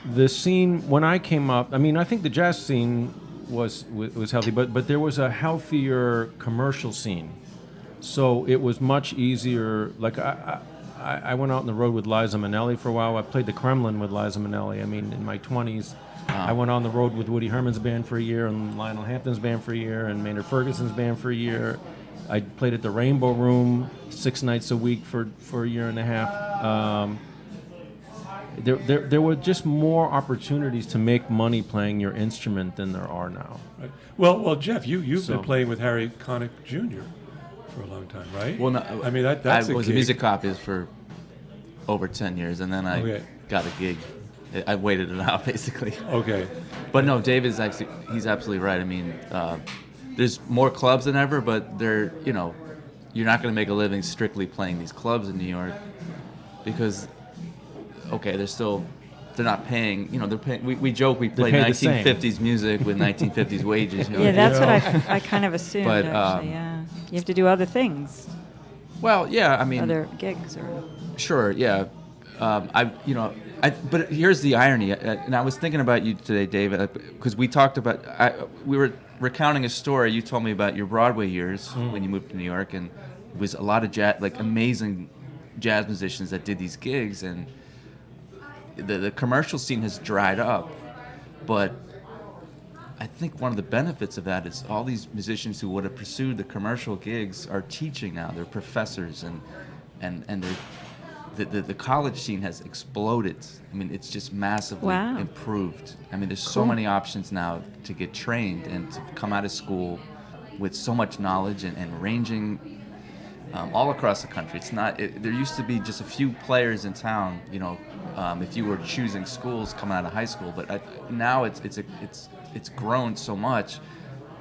the scene when I came up, I mean, I think the jazz scene was healthy, but there was a healthier commercial scene. So it was much easier. Like I went out on the road with Liza Minnelli for a while. I played the Kremlin with Liza Minnelli. I mean, in my 20s, I went on the road with Woody Herman's band for a year, and Lionel Hampton's band for a year, and Maynard Ferguson's band for a year. I played at the Rainbow Room 6 nights a week for a year and a half. There were just more opportunities to make money playing your instrument than there are now. Right. Well, Jeff, you've been playing with Harry Connick Jr. for a long time, right? Well, no, I mean that's I was a gig. music copyist for over 10 years, and then I got a gig. I waited it out, basically. Okay. But no, David's he's absolutely right. I mean, there's more clubs than ever, but you're not going to make a living strictly playing these clubs in New York because, okay, they're not paying, they're paying, we joke we play 1950s music with 1950s wages. Yeah, that's what I kind of assumed, But, actually, yeah. You have to do other things, Well, yeah, I mean, other gigs or... sure, yeah. But here's the irony, and I was thinking about you today, David, because we talked about, we were recounting a story. You told me about your Broadway years when you moved to New York, and it was a lot of jazz, like amazing jazz musicians that did these gigs, and the commercial scene has dried up. But I think one of the benefits of that is all these musicians who would have pursued the commercial gigs are teaching now. They're professors, and the college scene has exploded. I mean, it's just massively improved. I mean, there's so many options now to get trained and to come out of school with so much knowledge and ranging all across the country. It's not. There used to be just a few players in town, if you were choosing schools coming out of high school. But now it's grown so much,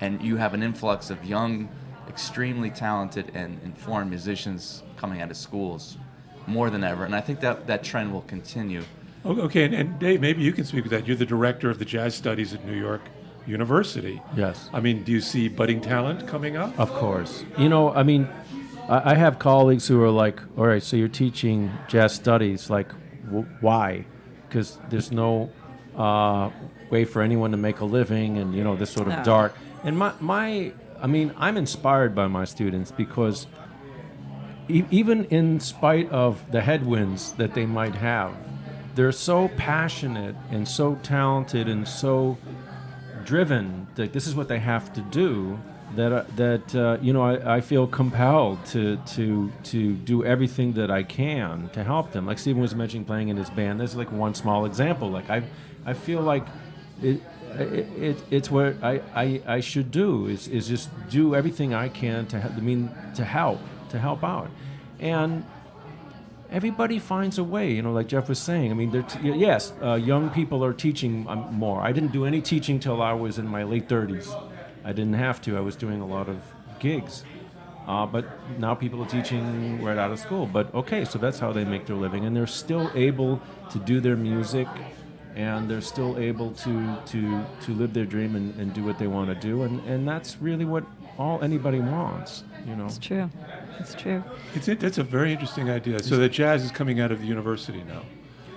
and you have an influx of young, extremely talented and informed musicians coming out of schools more than ever, and I think that trend will continue. Okay, and Dave, maybe you can speak to that. You're the director of the jazz studies at New York University. Yes. I mean, do you see budding talent coming up? Of course. I mean, I have colleagues who are like, all right, so you're teaching jazz studies, like, why? Because there's no way for anyone to make a living, and this sort of dark. And I mean, I'm inspired by my students because even in spite of the headwinds that they might have, they're so passionate and so talented and so driven that this is what they have to do. I feel compelled to do everything that I can to help them. Like Stephen was mentioning, playing in his band. There's like one small example. Like I feel like it's what I should do is just do everything I can to help out, and everybody finds a way. Like Jeff was saying. I mean, young people are teaching more. I didn't do any teaching till I was in my late 30s. I didn't have to. I was doing a lot of gigs. But now people are teaching right out of school. But okay, so that's how they make their living. And they're still able to do their music, and they're still able to live their dream and do what they want to do. And that's really what anybody wants, It's true. It's true. That's a very interesting idea. So the jazz is coming out of the university now.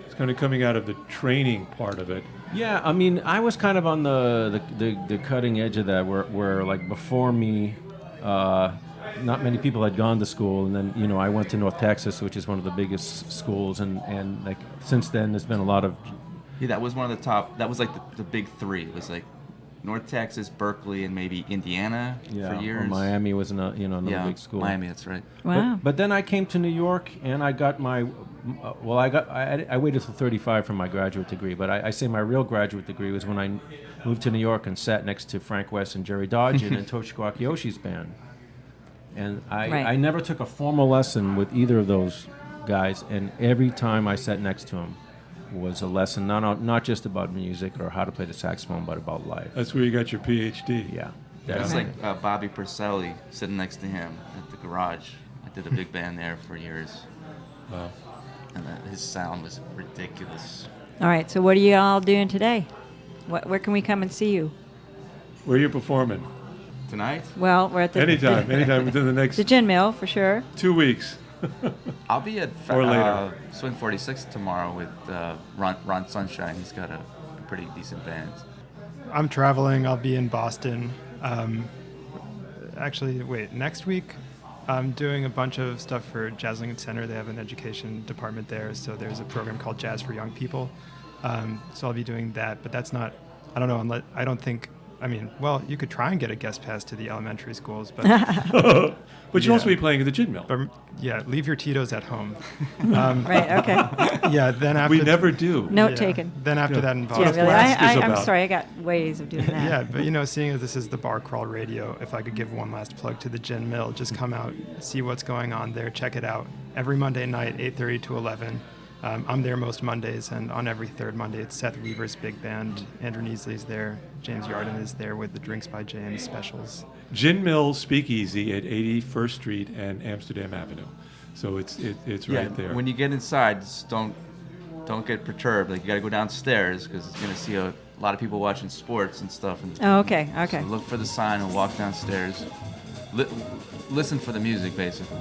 It's kind of coming out of the training part of it. Yeah, I mean, I was kind of on the cutting edge of that, where like before me, not many people had gone to school, and then I went to North Texas, which is one of the biggest schools, and like since then there's been a lot of. Yeah, that was one of the top. That was like the big three. It was like North Texas, Berkeley, and maybe Indiana for years. Or Miami was another big school. Miami, that's right. Wow. But then I came to New York, and I got my. I waited till 35 for my graduate degree, but I say my real graduate degree was when I moved to New York and sat next to Frank West and Jerry Dodgen and Toshiko Akiyoshi's band. And I never took a formal lesson with either of those guys, and every time I sat next to him was a lesson not just about music or how to play the saxophone, but about life. That's where you got your PhD. Yeah. That's like Bobby Purcelli sitting next to him at the garage. I did a big band there for years. Wow. And his sound was ridiculous. All right, so what are you all doing today? Where can we come and see you? Where are you performing? Tonight? Well, we're at the... Anytime within the next The Gin Mill, for sure. 2 weeks. I'll be at Or later. Swing 46 tomorrow with Ron Sunshine. He's got a pretty decent band. I'm traveling. I'll be in Boston. Next week I'm doing a bunch of stuff for Jazz Lincoln Center. They have an education department there, so there's a program called Jazz for Young People. So I'll be doing that, but that's not, I don't know, you could try and get a guest pass to the elementary schools, but But you'll also be playing at the Gin Mill. Leave your Tito's at home. Right, okay. Then after We never do. Note taken. Then after that in Yeah, Boston. really. Flask is I'm about. sorry, I got ways of doing that. Yeah, but seeing as this is the Bar Crawl Radio, if I could give one last plug to the Gin Mill, just come out, see what's going on there, check it out. Every Monday night, 8:30 to 11. I'm there most Mondays, and on every third Monday, it's Seth Weaver's big band. Andrew Neasley's there. James Yarden is there with the Drinks by James specials. Gin Mill Speakeasy at 81st Street and Amsterdam Avenue. So it's right there. When you get inside, just don't get perturbed. Like, you got to go downstairs because you're gonna see a lot of people watching sports and stuff. And Oh, okay. so look for the sign and walk downstairs. Listen for the music, basically.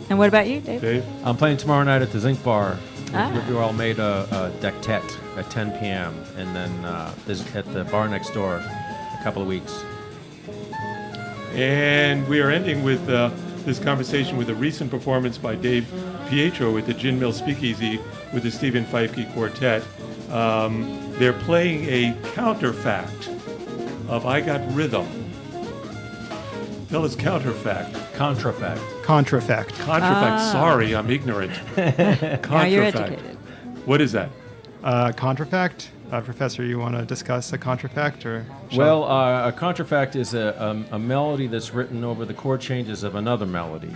And what about you, Dave? Dave? I'm playing tomorrow night at the Zinc Bar. Ah. We all made a dectet at 10 p.m. and then there's at the bar next door a couple of weeks. And we are ending with this conversation with a recent performance by Dave Pietro at the Gin Mill Speakeasy with the Stephen Feifke Quartet. They're playing a counterfact of I Got Rhythm. Tell us counterfact. Contrafact. Contrafact. Contrafact. Sorry, I'm ignorant. Contrafact. Now you're educated. What is that? Contrafact? Professor, you want to discuss a contrafact? Or Well, a contrafact is a melody that's written over the chord changes of another melody.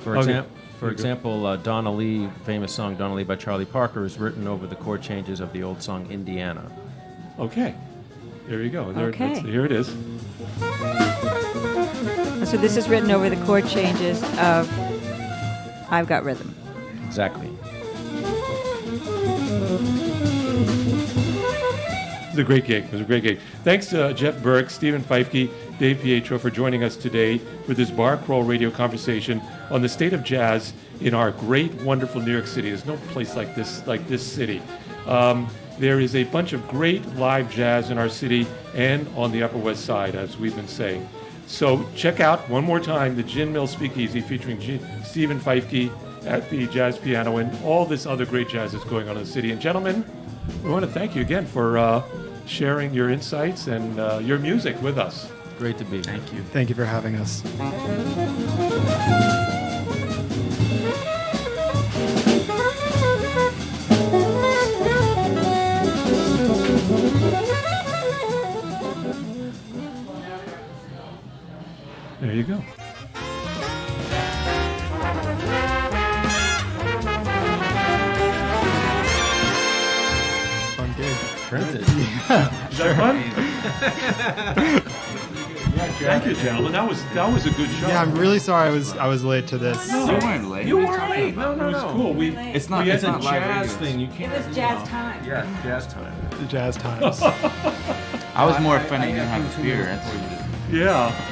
For Okay. example, Donna Lee, famous song Donna Lee by Charlie Parker, is written over the chord changes of the old song Indiana. Okay. There you go. Okay. Here it is. So this is written over the chord changes of I've Got Rhythm. Exactly. It was a great gig. It was a great gig. Thanks to Jeff Burke, Stephen Feifke, Dave Pietro for joining us today for this Bar Crawl Radio conversation on the state of jazz in our great, wonderful New York City. There's no place like this city. There is a bunch of great live jazz in our city and on the Upper West Side, as we've been saying. So check out, one more time, the Gin Mill Speakeasy featuring Stephen Feifke at the jazz piano and all this other great jazz that's going on in the city. And gentlemen, we want to thank you again for sharing your insights and your music with us. Great to be here. Thank you. Thank you for having us. There you go. Fun gig. Printed. Is that fun? Thank you, gentlemen. That was a good show. Yeah, I'm really sorry I was late to this. You weren't late. You weren't late. No, it was cool. It's not. We It's had not the live Jazz radio. thing. You can't. It was jazz time. Yeah, jazz time. The Jazz Times. I was more offended you didn't have a beer. That's what you did. Yeah.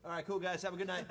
All right, cool guys. Have a good night.